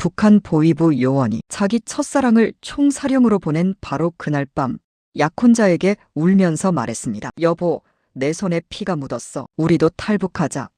북한 보위부 요원이 자기 첫사랑을 총사령으로 보낸 바로 그날 밤 약혼자에게 울면서 말했습니다. 여보, 내 손에 피가 묻었어. 우리도 탈북하자.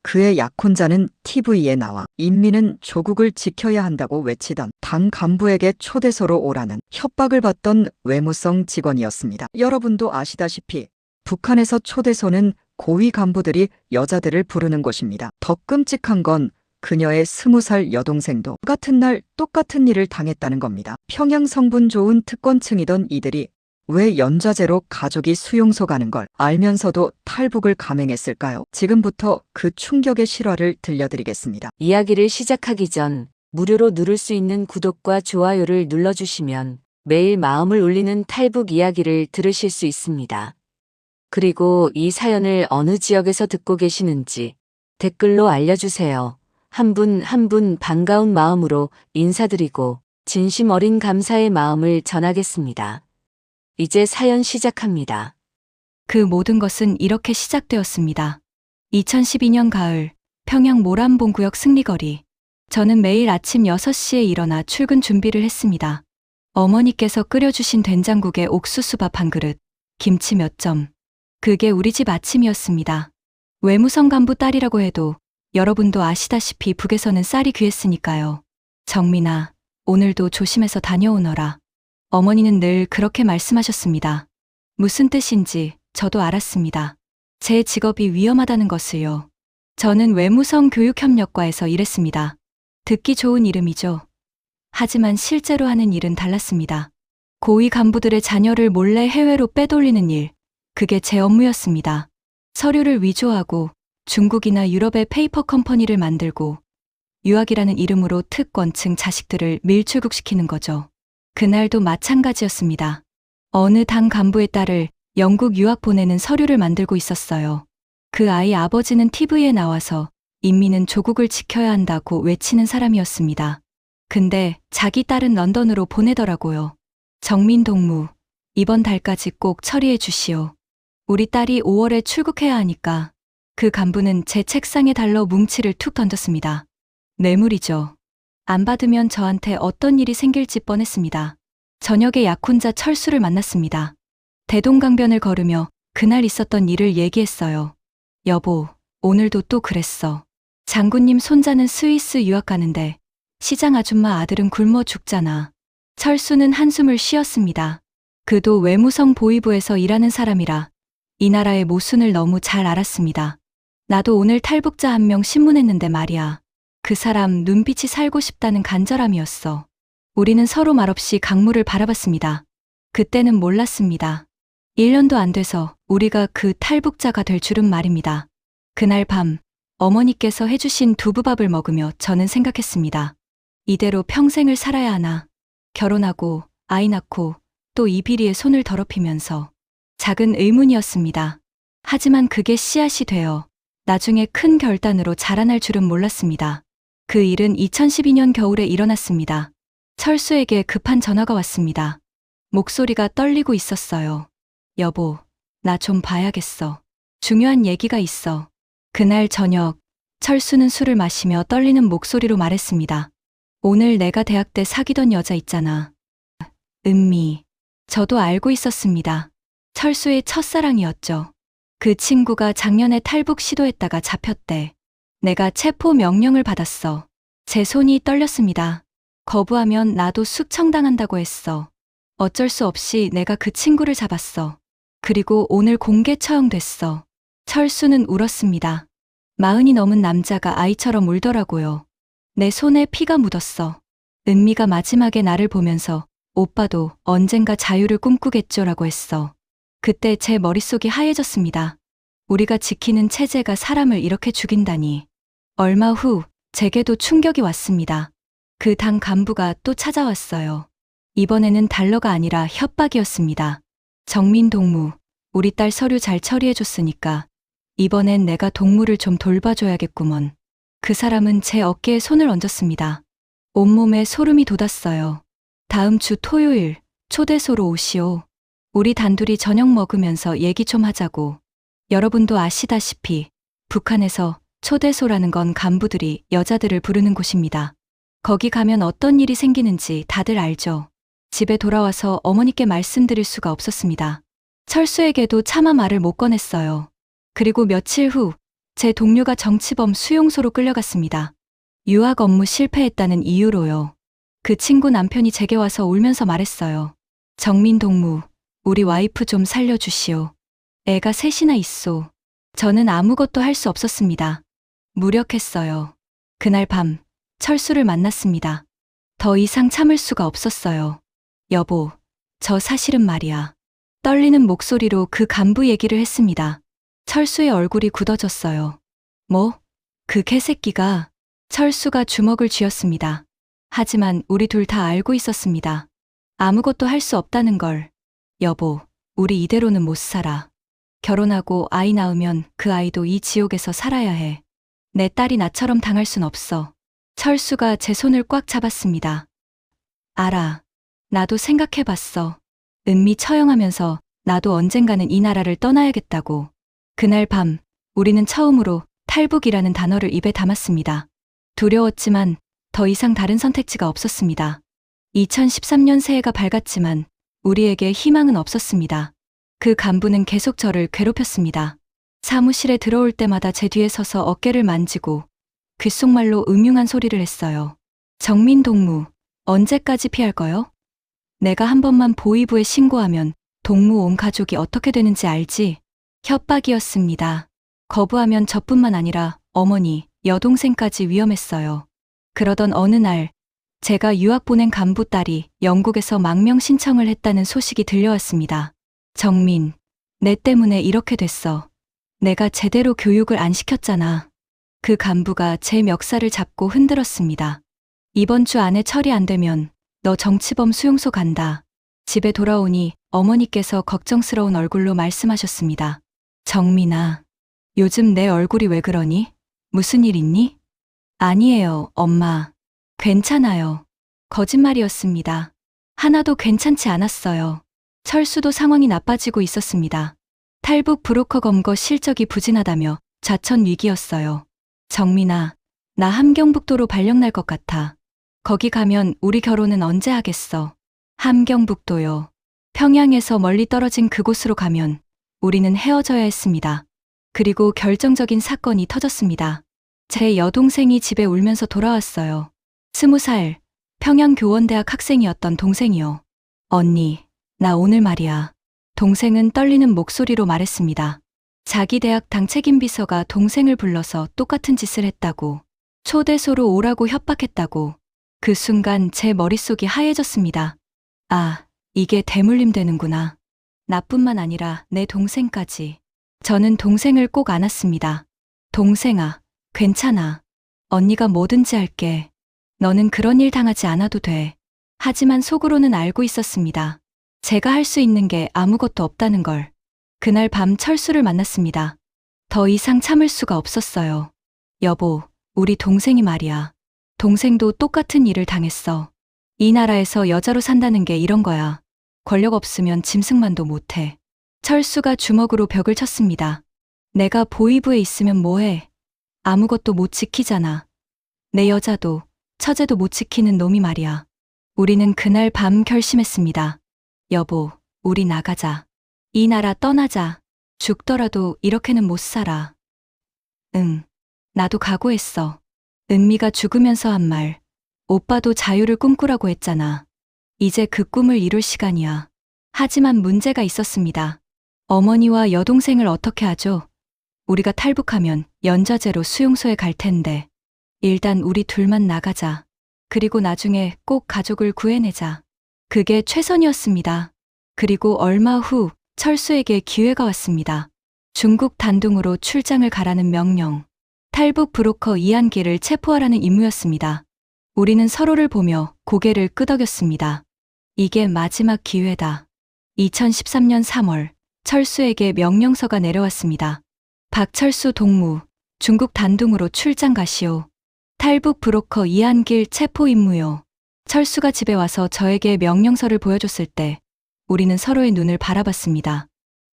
그의 약혼자는 TV에 나와 인민은 조국을 지켜야 한다고 외치던 당 간부에게 초대소로 오라는 협박을 받던 외무성 직원이었습니다. 여러분도 아시다시피 북한에서 초대소는 고위 간부들이 여자들을 부르는 곳입니다. 더 끔찍한 건 그녀의 20살 여동생도 똑같은 날 똑같은 일을 당했다는 겁니다. 평양 성분 좋은 특권층이던 이들이 왜 연좌제로 가족이 수용소 가는 걸 알면서도 탈북을 감행했을까요? 지금부터 그 충격의 실화를 들려드리겠습니다. 이야기를 시작하기 전 무료로 누를 수 있는 구독과 좋아요를 눌러주시면 매일 마음을 울리는 탈북 이야기를 들으실 수 있습니다. 그리고 이 사연을 어느 지역에서 듣고 계시는지 댓글로 알려주세요. 한 분 한 분 반가운 마음으로 인사드리고 진심 어린 감사의 마음을 전하겠습니다. 이제 사연 시작합니다. 그 모든 것은 이렇게 시작되었습니다. 2012년 가을, 평양 모란봉구역 승리거리. 저는 매일 아침 6시에 일어나 출근 준비를 했습니다. 어머니께서 끓여주신 된장국에 옥수수밥 한 그릇, 김치 몇 점. 그게 우리 집 아침이었습니다. 외무성 간부 딸이라고 해도 여러분도 아시다시피 북에서는 쌀이 귀했으니까요. 정민아, 오늘도 조심해서 다녀오너라. 어머니는 늘 그렇게 말씀하셨습니다. 무슨 뜻인지 저도 알았습니다. 제 직업이 위험하다는 것을요. 저는 외무성 교육협력과에서 일했습니다. 듣기 좋은 이름이죠. 하지만 실제로 하는 일은 달랐습니다. 고위 간부들의 자녀를 몰래 해외로 빼돌리는 일, 그게 제 업무였습니다. 서류를 위조하고 중국이나 유럽의 페이퍼 컴퍼니를 만들고 유학이라는 이름으로 특권층 자식들을 밀출국시키는 거죠. 그날도 마찬가지였습니다. 어느 당 간부의 딸을 영국 유학 보내는 서류를 만들고 있었어요. 그 아이 아버지는 TV에 나와서 인민은 조국을 지켜야 한다고 외치는 사람이었습니다. 근데 자기 딸은 런던으로 보내더라고요. 정민 동무, 이번 달까지 꼭 처리해 주시오. 우리 딸이 5월에 출국해야 하니까. 그 간부는 제 책상에 달러 뭉치를 툭 던졌습니다. 뇌물이죠. 안 받으면 저한테 어떤 일이 생길지 뻔했습니다. 저녁에 약혼자 철수를 만났습니다. 대동강변을 걸으며 그날 있었던 일을 얘기했어요. 여보, 오늘도 또 그랬어. 장군님 손자는 스위스 유학 가는데 시장 아줌마 아들은 굶어 죽잖아. 철수는 한숨을 쉬었습니다. 그도 외무성 보위부에서 일하는 사람이라 이 나라의 모순을 너무 잘 알았습니다. 나도 오늘 탈북자 한 명 신문했는데 말이야. 그 사람 눈빛이 살고 싶다는 간절함이었어. 우리는 서로 말없이 강물을 바라봤습니다. 그때는 몰랐습니다. 1년도 안 돼서 우리가 그 탈북자가 될 줄은 말입니다. 그날 밤 어머니께서 해주신 두부밥을 먹으며 저는 생각했습니다. 이대로 평생을 살아야 하나. 결혼하고 아이 낳고 또 이 비리에 손을 더럽히면서 작은 의문이었습니다. 하지만 그게 씨앗이 되어 나중에 큰 결단으로 자라날 줄은 몰랐습니다. 그 일은 2012년 겨울에 일어났습니다. 철수에게 급한 전화가 왔습니다. 목소리가 떨리고 있었어요. 여보, 나 좀 봐야겠어. 중요한 얘기가 있어. 그날 저녁, 철수는 술을 마시며 떨리는 목소리로 말했습니다. 오늘 내가 대학 때 사귀던 여자 있잖아. 은미. 저도 알고 있었습니다. 철수의 첫사랑이었죠. 그 친구가 작년에 탈북 시도했다가 잡혔대. 내가 체포 명령을 받았어. 제 손이 떨렸습니다. 거부하면 나도 숙청당한다고 했어. 어쩔 수 없이 내가 그 친구를 잡았어. 그리고 오늘 공개 처형됐어. 철수는 울었습니다. 40이 넘은 남자가 아이처럼 울더라고요. 내 손에 피가 묻었어. 은미가 마지막에 나를 보면서 오빠도 언젠가 자유를 꿈꾸겠죠라고 했어. 그때 제 머릿속이 하얘졌습니다. 우리가 지키는 체제가 사람을 이렇게 죽인다니. 얼마 후 제게도 충격이 왔습니다. 그 당 간부가 또 찾아왔어요. 이번에는 달러가 아니라 협박이었습니다. 정민 동무, 우리 딸 서류 잘 처리해줬으니까 이번엔 내가 동무를 좀 돌봐줘야겠구먼. 그 사람은 제 어깨에 손을 얹었습니다. 온몸에 소름이 돋았어요. 다음 주 토요일 초대소로 오시오. 우리 단둘이 저녁 먹으면서 얘기 좀 하자고. 여러분도 아시다시피 북한에서 초대소라는 건 간부들이 여자들을 부르는 곳입니다. 거기 가면 어떤 일이 생기는지 다들 알죠. 집에 돌아와서 어머니께 말씀드릴 수가 없었습니다. 철수에게도 차마 말을 못 꺼냈어요. 그리고 며칠 후 제 동료가 정치범 수용소로 끌려갔습니다. 유학 업무 실패했다는 이유로요. 그 친구 남편이 제게 와서 울면서 말했어요. 정민 동무, 우리 와이프 좀 살려주시오. 애가 셋이나 있소. 저는 아무것도 할 수 없었습니다. 무력했어요. 그날 밤 철수를 만났습니다. 더 이상 참을 수가 없었어요. 여보, 저 사실은 말이야. 떨리는 목소리로 그 간부 얘기를 했습니다. 철수의 얼굴이 굳어졌어요. 뭐? 그 개새끼가? 철수가 주먹을 쥐었습니다. 하지만 우리 둘 다 알고 있었습니다. 아무것도 할 수 없다는 걸. 여보, 우리 이대로는 못 살아. 결혼하고 아이 낳으면 그 아이도 이 지옥에서 살아야 해. 내 딸이 나처럼 당할 순 없어. 철수가 제 손을 꽉 잡았습니다. 알아. 나도 생각해봤어. 은미 처형하면서 나도 언젠가는 이 나라를 떠나야겠다고. 그날 밤 우리는 처음으로 탈북이라는 단어를 입에 담았습니다. 두려웠지만 더 이상 다른 선택지가 없었습니다. 2013년 새해가 밝았지만 우리에게 희망은 없었습니다. 그 간부는 계속 저를 괴롭혔습니다. 사무실에 들어올 때마다 제 뒤에 서서 어깨를 만지고 귓속말로 음흉한 소리를 했어요. 정민 동무, 언제까지 피할 거요? 내가 한 번만 보위부에 신고하면 동무 온 가족이 어떻게 되는지 알지? 협박이었습니다. 거부하면 저뿐만 아니라 어머니, 여동생까지 위험했어요. 그러던 어느 날 제가 유학 보낸 간부 딸이 영국에서 망명 신청을 했다는 소식이 들려왔습니다. 정민, 내 때문에 이렇게 됐어. 내가 제대로 교육을 안 시켰잖아. 그 간부가 제 멱살을 잡고 흔들었습니다. 이번 주 안에 처리 안 되면 너 정치범 수용소 간다. 집에 돌아오니 어머니께서 걱정스러운 얼굴로 말씀하셨습니다. 정민아, 요즘 내 얼굴이 왜 그러니? 무슨 일 있니? 아니에요, 엄마. 괜찮아요. 거짓말이었습니다. 하나도 괜찮지 않았어요. 철수도 상황이 나빠지고 있었습니다. 탈북 브로커 검거 실적이 부진하다며 좌천 위기였어요. 정민아, 나 함경북도로 발령 날 것 같아. 거기 가면 우리 결혼은 언제 하겠어? 함경북도요. 평양에서 멀리 떨어진 그곳으로 가면 우리는 헤어져야 했습니다. 그리고 결정적인 사건이 터졌습니다. 제 여동생이 집에 울면서 돌아왔어요. 20살, 평양교원대학 학생이었던 동생이요. 언니, 나 오늘 말이야. 동생은 떨리는 목소리로 말했습니다. 자기 대학 당 책임비서가 동생을 불러서 똑같은 짓을 했다고. 초대소로 오라고 협박했다고. 그 순간 제 머릿속이 하얘졌습니다. 아, 이게 대물림 되는구나. 나뿐만 아니라 내 동생까지. 저는 동생을 꼭 안았습니다. 동생아, 괜찮아. 언니가 뭐든지 할게. 너는 그런 일 당하지 않아도 돼. 하지만 속으로는 알고 있었습니다. 제가 할 수 있는 게 아무것도 없다는 걸. 그날 밤 철수를 만났습니다. 더 이상 참을 수가 없었어요. 여보, 우리 동생이 말이야. 동생도 똑같은 일을 당했어. 이 나라에서 여자로 산다는 게 이런 거야. 권력 없으면 짐승만도 못해. 철수가 주먹으로 벽을 쳤습니다. 내가 보위부에 있으면 뭐해? 아무것도 못 지키잖아. 내 여자도, 처제도 못 지키는 놈이 말이야. 우리는 그날 밤 결심했습니다. 여보, 우리 나가자. 이 나라 떠나자. 죽더라도 이렇게는 못 살아. 응, 나도 각오했어. 은미가 죽으면서 한 말. 오빠도 자유를 꿈꾸라고 했잖아. 이제 그 꿈을 이룰 시간이야. 하지만 문제가 있었습니다. 어머니와 여동생을 어떻게 하죠? 우리가 탈북하면 연좌제로 수용소에 갈 텐데. 일단 우리 둘만 나가자. 그리고 나중에 꼭 가족을 구해내자. 그게 최선이었습니다. 그리고 얼마 후 철수에게 기회가 왔습니다. 중국 단둥으로 출장을 가라는 명령. 탈북 브로커 이한기를 체포하라는 임무였습니다. 우리는 서로를 보며 고개를 끄덕였습니다. 이게 마지막 기회다. 2013년 3월 철수에게 명령서가 내려왔습니다. 박철수 동무, 중국 단둥으로 출장 가시오. 탈북 브로커 이한길 체포 임무요. 철수가 집에 와서 저에게 명령서를 보여줬을 때 우리는 서로의 눈을 바라봤습니다.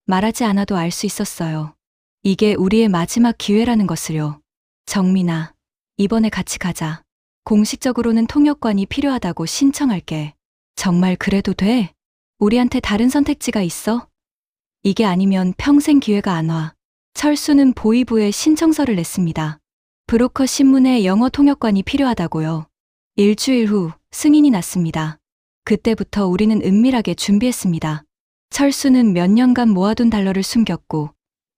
말하지 않아도 알 수 있었어요. 이게 우리의 마지막 기회라는 것을요. 정민아, 이번에 같이 가자. 공식적으로는 통역관이 필요하다고 신청할게. 정말 그래도 돼? 우리한테 다른 선택지가 있어? 이게 아니면 평생 기회가 안 와. 철수는 보이부에 신청서를 냈습니다. 브로커 신문에 영어 통역관이 필요하다고요. 일주일 후 승인이 났습니다. 그때부터 우리는 은밀하게 준비했습니다. 철수는 몇 년간 모아둔 달러를 숨겼고,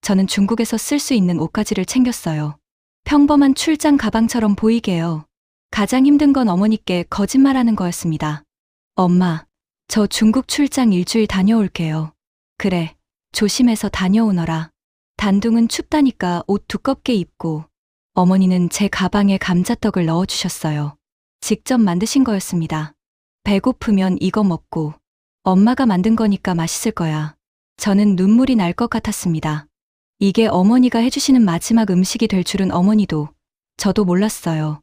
저는 중국에서 쓸 수 있는 옷가지를 챙겼어요. 평범한 출장 가방처럼 보이게요. 가장 힘든 건 어머니께 거짓말하는 거였습니다. 엄마, 저 중국 출장 일주일 다녀올게요. 그래, 조심해서 다녀오너라. 단둥은 춥다니까 옷 두껍게 입고, 어머니는 제 가방에 감자떡을 넣어주셨어요. 직접 만드신 거였습니다. 배고프면 이거 먹고, 엄마가 만든 거니까 맛있을 거야. 저는 눈물이 날 것 같았습니다. 이게 어머니가 해주시는 마지막 음식이 될 줄은 어머니도, 저도 몰랐어요.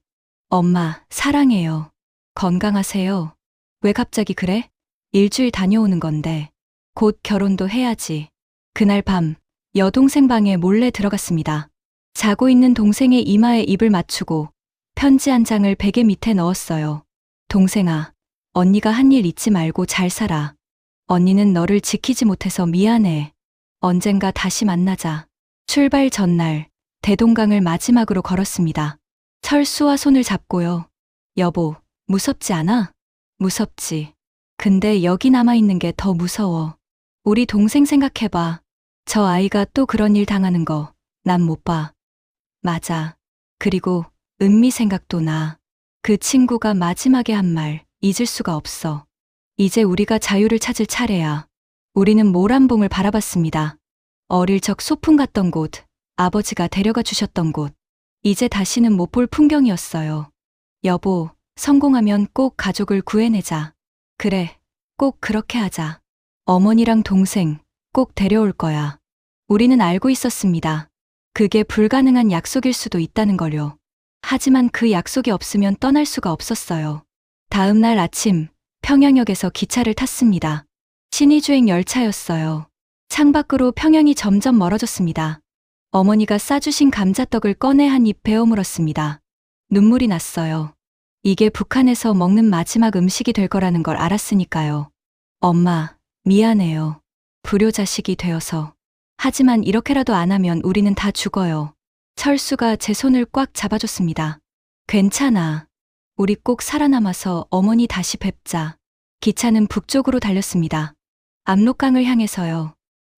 엄마, 사랑해요. 건강하세요. 왜 갑자기 그래? 일주일 다녀오는 건데. 곧 결혼도 해야지. 그날 밤, 여동생 방에 몰래 들어갔습니다. 자고 있는 동생의 이마에 입을 맞추고 편지 한 장을 베개 밑에 넣었어요. 동생아, 언니가 한 일 잊지 말고 잘 살아. 언니는 너를 지키지 못해서 미안해. 언젠가 다시 만나자. 출발 전날, 대동강을 마지막으로 걸었습니다. 철수와 손을 잡고요. 여보, 무섭지 않아? 무섭지. 근데 여기 남아있는 게 더 무서워. 우리 동생 생각해봐. 저 아이가 또 그런 일 당하는 거, 난 못 봐. 맞아. 그리고 은미 생각도 나. 그 친구가 마지막에 한 말, 잊을 수가 없어. 이제 우리가 자유를 찾을 차례야. 우리는 모란봉을 바라봤습니다. 어릴 적 소풍 갔던 곳, 아버지가 데려가 주셨던 곳. 이제 다시는 못 볼 풍경이었어요. 여보, 성공하면 꼭 가족을 구해내자. 그래, 꼭 그렇게 하자. 어머니랑 동생, 꼭 데려올 거야. 우리는 알고 있었습니다. 그게 불가능한 약속일 수도 있다는 걸요. 하지만 그 약속이 없으면 떠날 수가 없었어요. 다음 날 아침, 평양역에서 기차를 탔습니다. 신의주행 열차였어요. 창밖으로 평양이 점점 멀어졌습니다. 어머니가 싸주신 감자떡을 꺼내 한 입 베어 물었습니다. 눈물이 났어요. 이게 북한에서 먹는 마지막 음식이 될 거라는 걸 알았으니까요. 엄마, 미안해요. 불효자식이 되어서. 하지만 이렇게라도 안 하면 우리는 다 죽어요. 철수가 제 손을 꽉 잡아줬습니다. 괜찮아. 우리 꼭 살아남아서 어머니 다시 뵙자. 기차는 북쪽으로 달렸습니다. 압록강을 향해서요.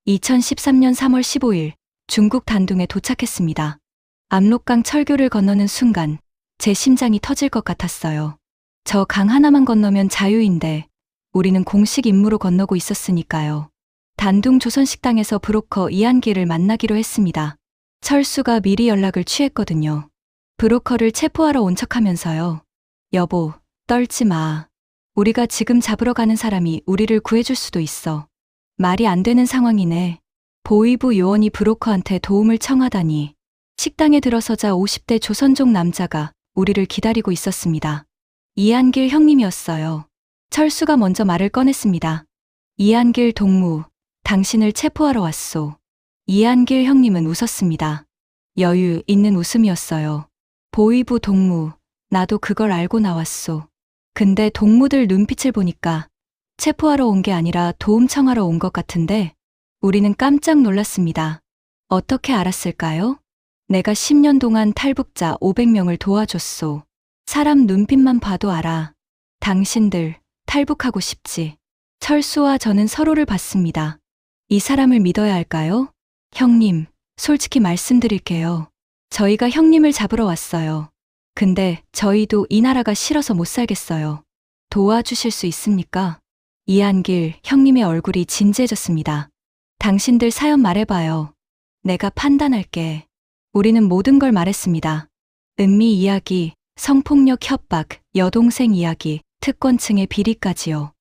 2013년 3월 15일 중국 단둥에 도착했습니다. 압록강 철교를 건너는 순간 제 심장이 터질 것 같았어요. 저 강 하나만 건너면 자유인데 우리는 공식 임무로 건너고 있었으니까요. 단둥 조선식당에서 브로커 이한길을 만나기로 했습니다. 철수가 미리 연락을 취했거든요. 브로커를 체포하러 온 척하면서요. 여보, 떨지 마. 우리가 지금 잡으러 가는 사람이 우리를 구해줄 수도 있어. 말이 안 되는 상황이네. 보위부 요원이 브로커한테 도움을 청하다니. 식당에 들어서자 50대 조선족 남자가 우리를 기다리고 있었습니다. 이한길 형님이었어요. 철수가 먼저 말을 꺼냈습니다. 이한길 동무, 당신을 체포하러 왔소. 이한길 형님은 웃었습니다. 여유 있는 웃음이었어요. 보위부 동무, 나도 그걸 알고 나왔소. 근데 동무들 눈빛을 보니까 체포하러 온 게 아니라 도움 청하러 온 것 같은데 우리는 깜짝 놀랐습니다. 어떻게 알았을까요? 내가 10년 동안 탈북자 500명을 도와줬소. 사람 눈빛만 봐도 알아. 당신들 탈북하고 싶지. 철수와 저는 서로를 봤습니다. 이 사람을 믿어야 할까요? 형님, 솔직히 말씀드릴게요. 저희가 형님을 잡으러 왔어요. 근데 저희도 이 나라가 싫어서 못 살겠어요. 도와주실 수 있습니까? 이한길 형님의 얼굴이 진지해졌습니다. 당신들 사연 말해봐요. 내가 판단할게. 우리는 모든 걸 말했습니다. 은미 이야기, 성폭력 협박, 여동생 이야기, 특권층의 비리까지요.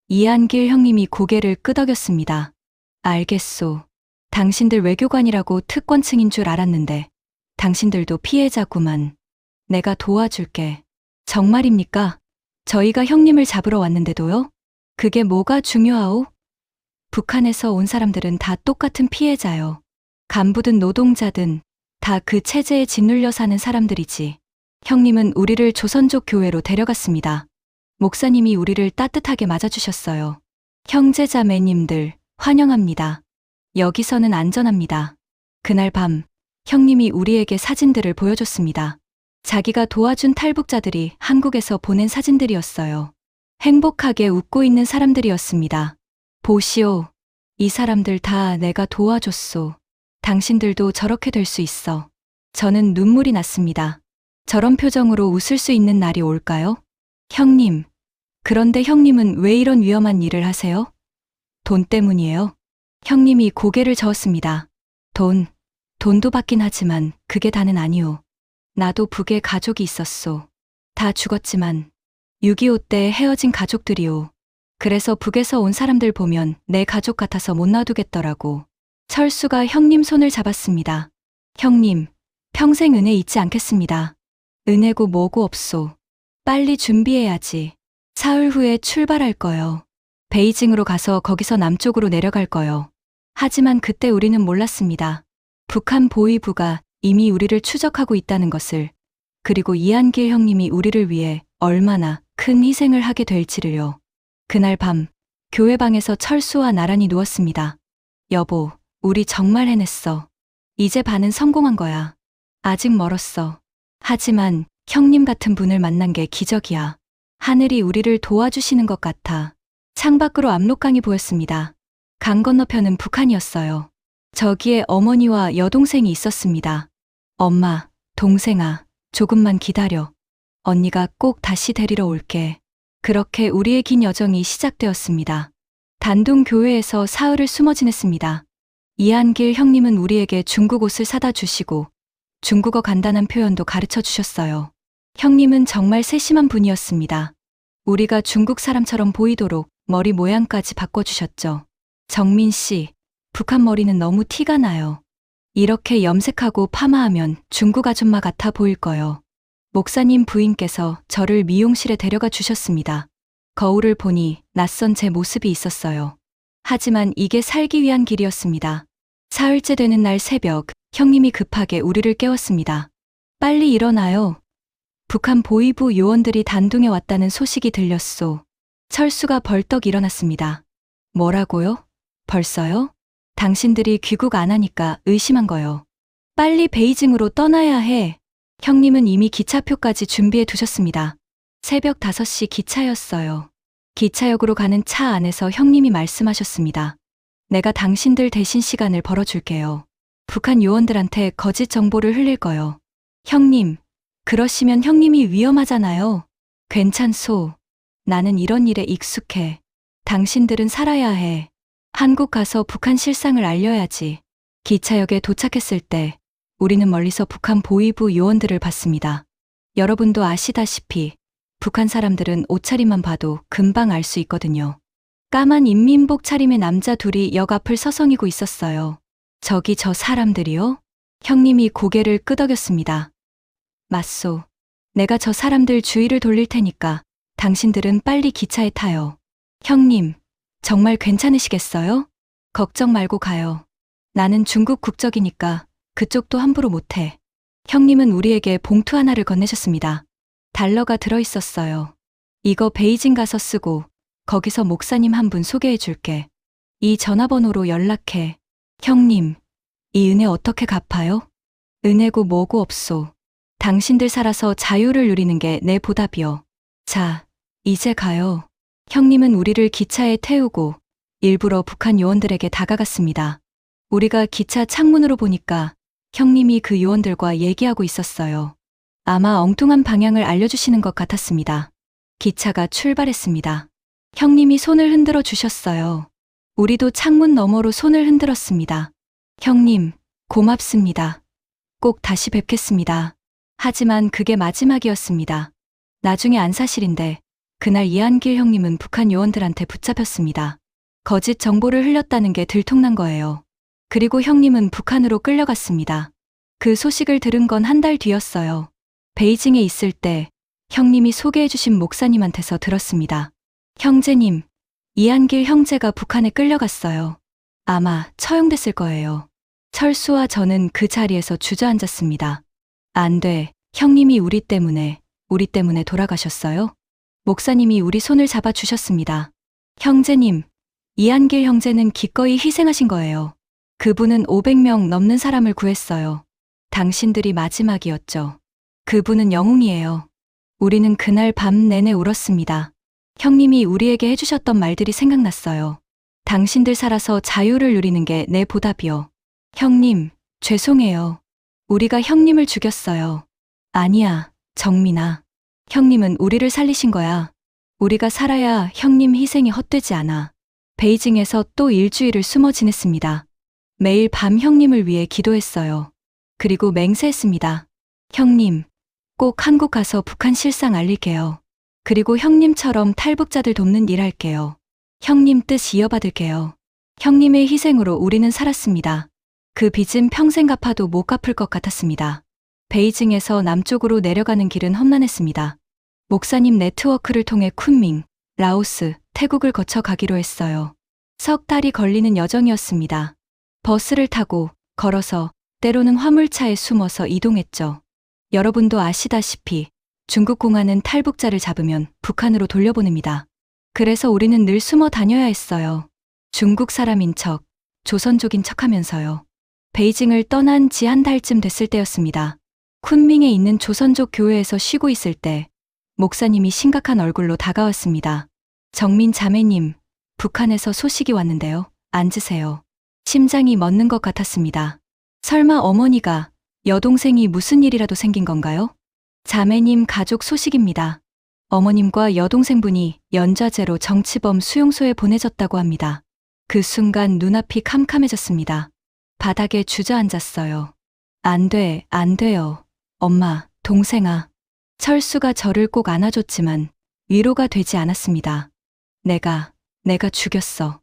이한길 형님이 고개를 끄덕였습니다. 알겠소. 당신들 외교관이라고 특권층인 줄 알았는데 당신들도 피해자구만. 내가 도와줄게. 정말입니까? 저희가 형님을 잡으러 왔는데도요? 그게 뭐가 중요하오? 북한에서 온 사람들은 다 똑같은 피해자요. 간부든 노동자든 다 그 체제에 짓눌려 사는 사람들이지. 형님은 우리를 조선족 교회로 데려갔습니다. 목사님이 우리를 따뜻하게 맞아주셨어요. 형제자매님들, 환영합니다. 여기서는 안전합니다. 그날 밤, 형님이 우리에게 사진들을 보여줬습니다. 자기가 도와준 탈북자들이 한국에서 보낸 사진들이었어요. 행복하게 웃고 있는 사람들이었습니다. 보시오. 이 사람들 다 내가 도와줬소. 당신들도 저렇게 될 수 있어. 저는 눈물이 났습니다. 저런 표정으로 웃을 수 있는 날이 올까요? 형님. 그런데 형님은 왜 이런 위험한 일을 하세요? 돈 때문이에요. 형님이 고개를 저었습니다. 돈도 받긴 하지만 그게 다는 아니오. 나도 북에 가족이 있었소. 다 죽었지만 6.25 때 헤어진 가족들이오. 그래서 북에서 온 사람들 보면 내 가족 같아서 못 놔두겠더라고. 철수가 형님 손을 잡았습니다. 형님, 평생 은혜 잊지 않겠습니다. 은혜고 뭐고 없소. 빨리 준비해야지. 사흘 후에 출발할 거요. 베이징으로 가서 거기서 남쪽으로 내려갈 거요. 하지만 그때 우리는 몰랐습니다. 북한 보위부가 이미 우리를 추적하고 있다는 것을, 그리고 이한길 형님이 우리를 위해 얼마나 큰 희생을 하게 될지를요. 그날 밤, 교회방에서 철수와 나란히 누웠습니다. 여보, 우리 정말 해냈어. 이제 반은 성공한 거야. 아직 멀었어. 하지만 형님 같은 분을 만난 게 기적이야. 하늘이 우리를 도와주시는 것 같아. 창밖으로 압록강이 보였습니다. 강 건너편은 북한이었어요. 저기에 어머니와 여동생이 있었습니다. 엄마, 동생아, 조금만 기다려. 언니가 꼭 다시 데리러 올게. 그렇게 우리의 긴 여정이 시작되었습니다. 단둥 교회에서 사흘을 숨어 지냈습니다. 이한길 형님은 우리에게 중국 옷을 사다 주시고 중국어 간단한 표현도 가르쳐 주셨어요. 형님은 정말 세심한 분이었습니다. 우리가 중국 사람처럼 보이도록 머리 모양까지 바꿔주셨죠. 정민 씨, 북한 머리는 너무 티가 나요. 이렇게 염색하고 파마하면 중국 아줌마 같아 보일 거요. 목사님 부인께서 저를 미용실에 데려가 주셨습니다. 거울을 보니 낯선 제 모습이 있었어요. 하지만 이게 살기 위한 길이었습니다. 사흘째 되는 날 새벽, 형님이 급하게 우리를 깨웠습니다. 빨리 일어나요. 북한 보위부 요원들이 단둥에 왔다는 소식이 들렸소. 철수가 벌떡 일어났습니다. 뭐라고요? 벌써요? 당신들이 귀국 안 하니까 의심한 거요. 빨리 베이징으로 떠나야 해. 형님은 이미 기차표까지 준비해 두셨습니다. 새벽 5시 기차였어요. 기차역으로 가는 차 안에서 형님이 말씀하셨습니다. 내가 당신들 대신 시간을 벌어줄게요. 북한 요원들한테 거짓 정보를 흘릴 거요. 형님, 그러시면 형님이 위험하잖아요. 괜찮소. 나는 이런 일에 익숙해. 당신들은 살아야 해. 한국 가서 북한 실상을 알려야지. 기차역에 도착했을 때 우리는 멀리서 북한 보위부 요원들을 봤습니다. 여러분도 아시다시피 북한 사람들은 옷차림만 봐도 금방 알 수 있거든요. 까만 인민복 차림의 남자 둘이 역 앞을 서성이고 있었어요. 저기 저 사람들이요? 형님이 고개를 끄덕였습니다. 맞소. 내가 저 사람들 주의를 돌릴 테니까 당신들은 빨리 기차에 타요. 형님, 정말 괜찮으시겠어요? 걱정 말고 가요. 나는 중국 국적이니까 그쪽도 함부로 못해. 형님은 우리에게 봉투 하나를 건네셨습니다. 달러가 들어있었어요. 이거 베이징 가서 쓰고 거기서 목사님 한 분 소개해 줄게. 이 전화번호로 연락해. 형님, 이 은혜 어떻게 갚아요? 은혜고 뭐고 없소. 당신들 살아서 자유를 누리는 게 내 보답이요. 자, 이제 가요. 형님은 우리를 기차에 태우고 일부러 북한 요원들에게 다가갔습니다. 우리가 기차 창문으로 보니까 형님이 그 요원들과 얘기하고 있었어요. 아마 엉뚱한 방향을 알려주시는 것 같았습니다. 기차가 출발했습니다. 형님이 손을 흔들어 주셨어요. 우리도 창문 너머로 손을 흔들었습니다. 형님, 고맙습니다. 꼭 다시 뵙겠습니다. 하지만 그게 마지막이었습니다. 나중에 안 사실인데 그날 이한길 형님은 북한 요원들한테 붙잡혔습니다. 거짓 정보를 흘렸다는 게 들통난 거예요. 그리고 형님은 북한으로 끌려갔습니다. 그 소식을 들은 건 한 달 뒤였어요. 베이징에 있을 때 형님이 소개해주신 목사님한테서 들었습니다. 형제님, 이한길 형제가 북한에 끌려갔어요. 아마 처형됐을 거예요. 철수와 저는 그 자리에서 주저앉았습니다. 안 돼, 형님이 우리 때문에 돌아가셨어요? 목사님이 우리 손을 잡아 주셨습니다. 형제님, 이한길 형제는 기꺼이 희생하신 거예요. 그분은 500명 넘는 사람을 구했어요. 당신들이 마지막이었죠. 그분은 영웅이에요. 우리는 그날 밤 내내 울었습니다. 형님이 우리에게 해주셨던 말들이 생각났어요. 당신들 살아서 자유를 누리는 게 내 보답이요. 형님, 죄송해요. 우리가 형님을 죽였어요. 아니야, 정민아. 형님은 우리를 살리신 거야. 우리가 살아야 형님 희생이 헛되지 않아. 베이징에서 또 일주일을 숨어 지냈습니다. 매일 밤 형님을 위해 기도했어요. 그리고 맹세했습니다. 형님, 꼭 한국 가서 북한 실상 알릴게요. 그리고 형님처럼 탈북자들 돕는 일 할게요. 형님 뜻 이어받을게요. 형님의 희생으로 우리는 살았습니다. 그 빚은 평생 갚아도 못 갚을 것 같았습니다. 베이징에서 남쪽으로 내려가는 길은 험난했습니다. 목사님 네트워크를 통해 쿤밍, 라오스, 태국을 거쳐 가기로 했어요. 석 달이 걸리는 여정이었습니다. 버스를 타고, 걸어서, 때로는 화물차에 숨어서 이동했죠. 여러분도 아시다시피 중국 공안은 탈북자를 잡으면 북한으로 돌려보냅니다. 그래서 우리는 늘 숨어 다녀야 했어요. 중국 사람인 척, 조선족인 척하면서요. 베이징을 떠난 지 한 달쯤 됐을 때였습니다. 쿤밍에 있는 조선족 교회에서 쉬고 있을 때 목사님이 심각한 얼굴로 다가왔습니다. 정민 자매님, 북한에서 소식이 왔는데요. 앉으세요. 심장이 멎는 것 같았습니다. 설마 어머니가 여동생이 무슨 일이라도 생긴 건가요? 자매님 가족 소식입니다. 어머님과 여동생분이 연좌제로 정치범 수용소에 보내졌다고 합니다. 그 순간 눈앞이 캄캄해졌습니다. 바닥에 주저앉았어요. 안 돼요. 엄마, 동생아. 철수가 저를 꼭 안아줬지만 위로가 되지 않았습니다. 내가 죽였어.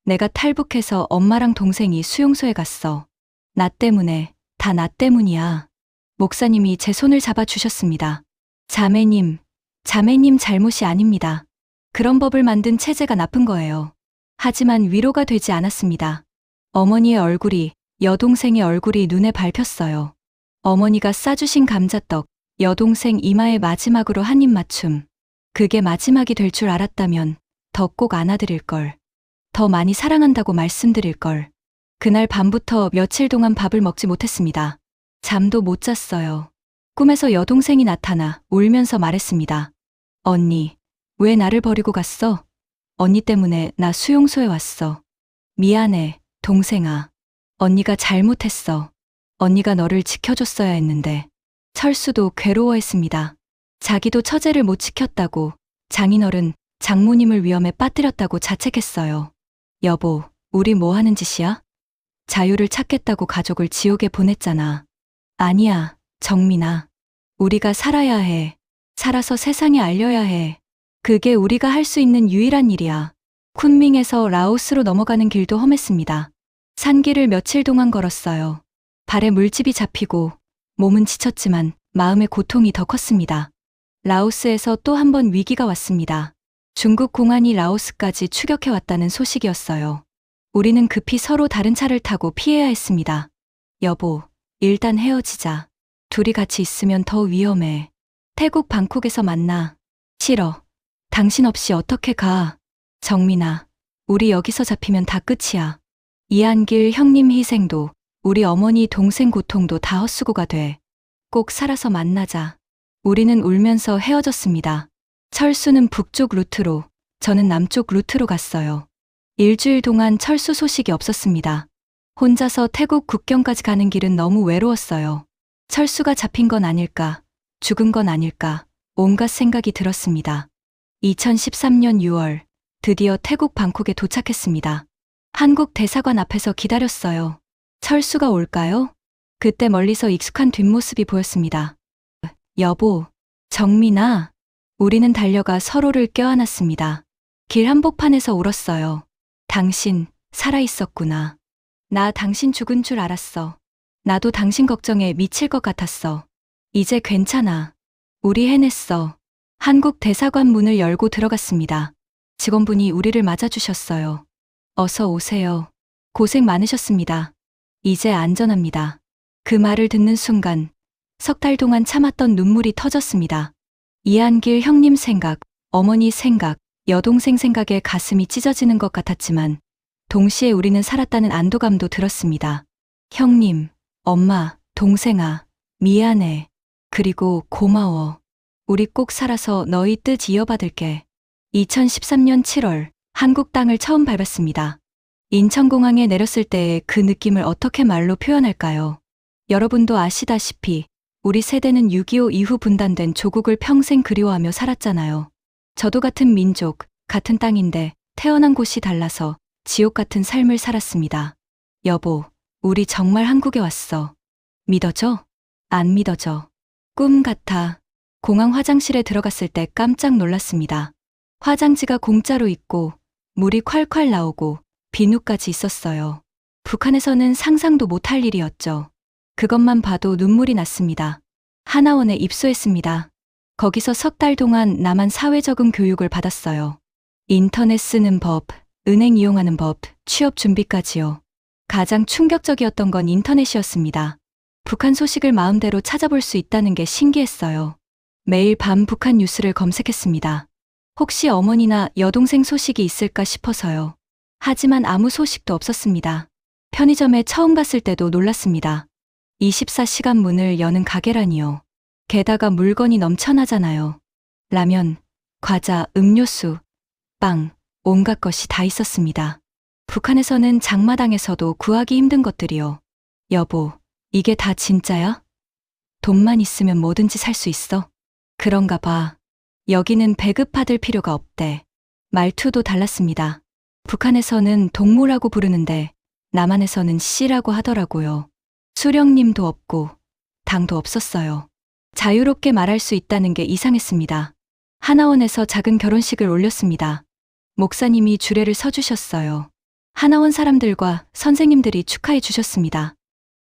내가 탈북해서 엄마랑 동생이 수용소에 갔어. 나 때문에, 다 나 때문이야. 목사님이 제 손을 잡아주셨습니다. 자매님 잘못이 아닙니다. 그런 법을 만든 체제가 나쁜 거예요. 하지만 위로가 되지 않았습니다. 어머니의 얼굴이, 여동생의 얼굴이 눈에 밟혔어요. 어머니가 싸주신 감자떡, 여동생 이마에 마지막으로 한 입 맞춤. 그게 마지막이 될 줄 알았다면 더 꼭 안아드릴 걸. 더 많이 사랑한다고 말씀드릴 걸. 그날 밤부터 며칠 동안 밥을 먹지 못했습니다. 잠도 못 잤어요. 꿈에서 여동생이 나타나 울면서 말했습니다. 언니, 왜 나를 버리고 갔어? 언니 때문에 나 수용소에 왔어. 미안해, 동생아. 언니가 잘못했어. 언니가 너를 지켜줬어야 했는데. 철수도 괴로워했습니다. 자기도 처제를 못 지켰다고, 장인어른, 장모님을 위험에 빠뜨렸다고 자책했어요. 여보, 우리 뭐 하는 짓이야? 자유를 찾겠다고 가족을 지옥에 보냈잖아. 아니야, 정민아. 우리가 살아야 해. 살아서 세상에 알려야 해. 그게 우리가 할 수 있는 유일한 일이야. 쿤밍에서 라오스로 넘어가는 길도 험했습니다. 산길을 며칠 동안 걸었어요. 발에 물집이 잡히고 몸은 지쳤지만 마음의 고통이 더 컸습니다. 라오스에서 또 한 번 위기가 왔습니다. 중국 공안이 라오스까지 추격해 왔다는 소식이었어요. 우리는 급히 서로 다른 차를 타고 피해야 했습니다. 여보, 일단 헤어지자. 둘이 같이 있으면 더 위험해. 태국 방콕에서 만나. 싫어. 당신 없이 어떻게 가. 정민아, 우리 여기서 잡히면 다 끝이야. 이한길 형님 희생도 우리 어머니 동생 고통도 다 헛수고가 돼. 꼭 살아서 만나자. 우리는 울면서 헤어졌습니다. 철수는 북쪽 루트로, 저는 남쪽 루트로 갔어요. 일주일 동안 철수 소식이 없었습니다. 혼자서 태국 국경까지 가는 길은 너무 외로웠어요. 철수가 잡힌 건 아닐까, 죽은 건 아닐까, 온갖 생각이 들었습니다. 2013년 6월, 드디어 태국 방콕에 도착했습니다. 한국 대사관 앞에서 기다렸어요. 철수가 올까요? 그때 멀리서 익숙한 뒷모습이 보였습니다. 여보, 정민아. 우리는 달려가 서로를 껴안았습니다. 길 한복판에서 울었어요. 당신, 살아있었구나. 나 당신 죽은 줄 알았어. 나도 당신 걱정에 미칠 것 같았어. 이제 괜찮아. 우리 해냈어. 한국 대사관 문을 열고 들어갔습니다. 직원분이 우리를 맞아주셨어요. 어서 오세요. 고생 많으셨습니다. 이제 안전합니다. 그 말을 듣는 순간 석 달 동안 참았던 눈물이 터졌습니다. 이한길 형님 생각, 어머니 생각, 여동생 생각에 가슴이 찢어지는 것 같았지만 동시에 우리는 살았다는 안도감도 들었습니다. 형님, 엄마, 동생아, 미안해. 그리고 고마워. 우리 꼭 살아서 너희 뜻 이어받을게. 2013년 7월 한국 땅을 처음 밟았습니다. 인천공항에 내렸을 때의 그 느낌을 어떻게 말로 표현할까요? 여러분도 아시다시피 우리 세대는 6.25 이후 분단된 조국을 평생 그리워하며 살았잖아요. 저도 같은 민족, 같은 땅인데 태어난 곳이 달라서 지옥 같은 삶을 살았습니다. 여보, 우리 정말 한국에 왔어. 믿어져? 안 믿어져. 꿈 같아. 공항 화장실에 들어갔을 때 깜짝 놀랐습니다. 화장지가 공짜로 있고 물이 콸콸 나오고 비누까지 있었어요. 북한에서는 상상도 못할 일이었죠. 그것만 봐도 눈물이 났습니다. 하나원에 입소했습니다. 거기서 석 달 동안 남한 사회 적응 교육을 받았어요. 인터넷 쓰는 법, 은행 이용하는 법, 취업 준비까지요. 가장 충격적이었던 건 인터넷이었습니다. 북한 소식을 마음대로 찾아볼 수 있다는 게 신기했어요. 매일 밤 북한 뉴스를 검색했습니다. 혹시 어머니나 여동생 소식이 있을까 싶어서요. 하지만 아무 소식도 없었습니다. 편의점에 처음 갔을 때도 놀랐습니다. 24시간 문을 여는 가게라니요. 게다가 물건이 넘쳐나잖아요. 라면, 과자, 음료수, 빵, 온갖 것이 다 있었습니다. 북한에서는 장마당에서도 구하기 힘든 것들이요. 여보, 이게 다 진짜야? 돈만 있으면 뭐든지 살 수 있어? 그런가 봐. 여기는 배급받을 필요가 없대. 말투도 달랐습니다. 북한에서는 동무라고 부르는데 남한에서는 씨라고 하더라고요. 수령님도 없고 당도 없었어요. 자유롭게 말할 수 있다는 게 이상했습니다. 하나원에서 작은 결혼식을 올렸습니다. 목사님이 주례를 서주셨어요. 하나원 사람들과 선생님들이 축하해 주셨습니다.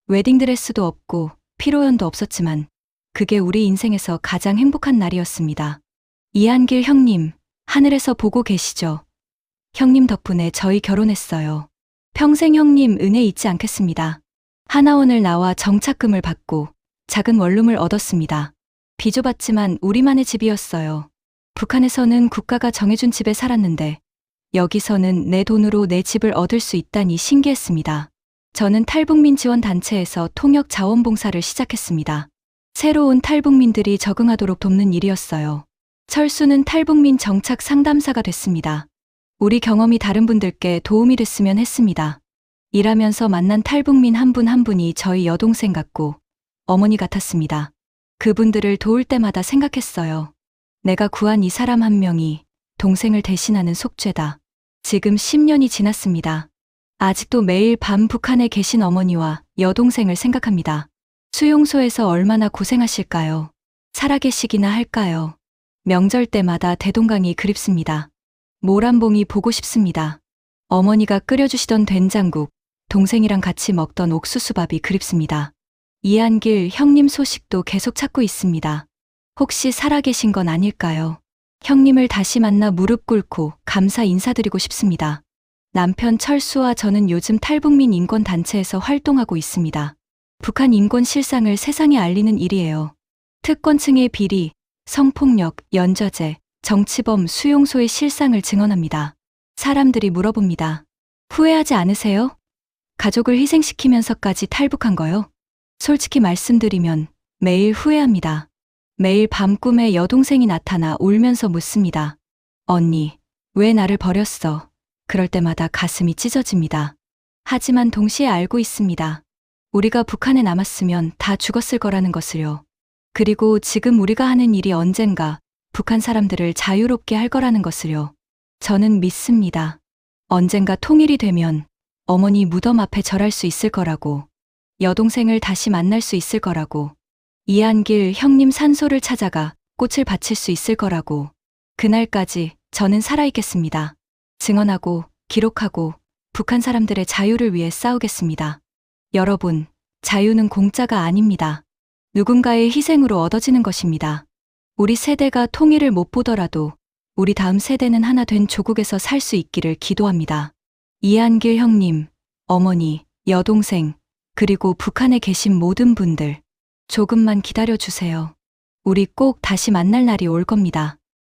웨딩드레스도 없고 피로연도 없었지만 그게 우리 인생에서 가장 행복한 날이었습니다. 이한길 형님, 하늘에서 보고 계시죠? 형님 덕분에 저희 결혼했어요. 평생 형님 은혜 잊지 않겠습니다. 하나원을 나와 정착금을 받고 작은 원룸을 얻었습니다. 비좁았지만 우리만의 집이었어요. 북한에서는 국가가 정해준 집에 살았는데 여기서는 내 돈으로 내 집을 얻을 수 있다니 신기했습니다. 저는 탈북민 지원 단체에서 통역 자원봉사를 시작했습니다. 새로운 탈북민들이 적응하도록 돕는 일이었어요. 철수는 탈북민 정착 상담사가 됐습니다. 우리 경험이 다른 분들께 도움이 됐으면 했습니다. 일하면서 만난 탈북민 한 분 한 분이 저희 여동생 같고 어머니 같았습니다. 그분들을 도울 때마다 생각했어요. 내가 구한 이 사람 한 명이 동생을 대신하는 속죄다. 지금 10년이 지났습니다. 아직도 매일 밤 북한에 계신 어머니와 여동생을 생각합니다. 수용소에서 얼마나 고생하실까요? 살아계시기나 할까요? 명절 때마다 대동강이 그립습니다. 모란봉이 보고 싶습니다. 어머니가 끓여주시던 된장국, 동생이랑 같이 먹던 옥수수밥이 그립습니다. 이한길 형님 소식도 계속 찾고 있습니다. 혹시 살아계신 건 아닐까요? 형님을 다시 만나 무릎 꿇고 감사 인사드리고 싶습니다. 남편 철수와 저는 요즘 탈북민 인권단체에서 활동하고 있습니다. 북한 인권 실상을 세상에 알리는 일이에요. 특권층의 비리, 성폭력, 연좌제, 정치범 수용소의 실상을 증언합니다. 사람들이 물어봅니다. 후회하지 않으세요? 가족을 희생시키면서까지 탈북한 거요? 솔직히 말씀드리면 매일 후회합니다. 매일 밤 꿈에 여동생이 나타나 울면서 묻습니다. 언니, 왜 나를 버렸어? 그럴 때마다 가슴이 찢어집니다. 하지만 동시에 알고 있습니다. 우리가 북한에 남았으면 다 죽었을 거라는 것을요. 그리고 지금 우리가 하는 일이 언젠가 북한 사람들을 자유롭게 할 거라는 것을요. 저는 믿습니다. 언젠가 통일이 되면 어머니 무덤 앞에 절할 수 있을 거라고, 여동생을 다시 만날 수 있을 거라고, 이한길 형님 산소를 찾아가 꽃을 바칠 수 있을 거라고. 그날까지 저는 살아있겠습니다. 증언하고 기록하고 북한 사람들의 자유를 위해 싸우겠습니다. 여러분, 자유는 공짜가 아닙니다. 누군가의 희생으로 얻어지는 것입니다. 우리 세대가 통일을 못 보더라도 우리 다음 세대는 하나 된 조국에서 살 수 있기를 기도합니다. 이한길 형님, 어머니, 여동생, 그리고 북한에 계신 모든 분들, 조금만 기다려 주세요. 우리 꼭 다시 만날 날이 올 겁니다.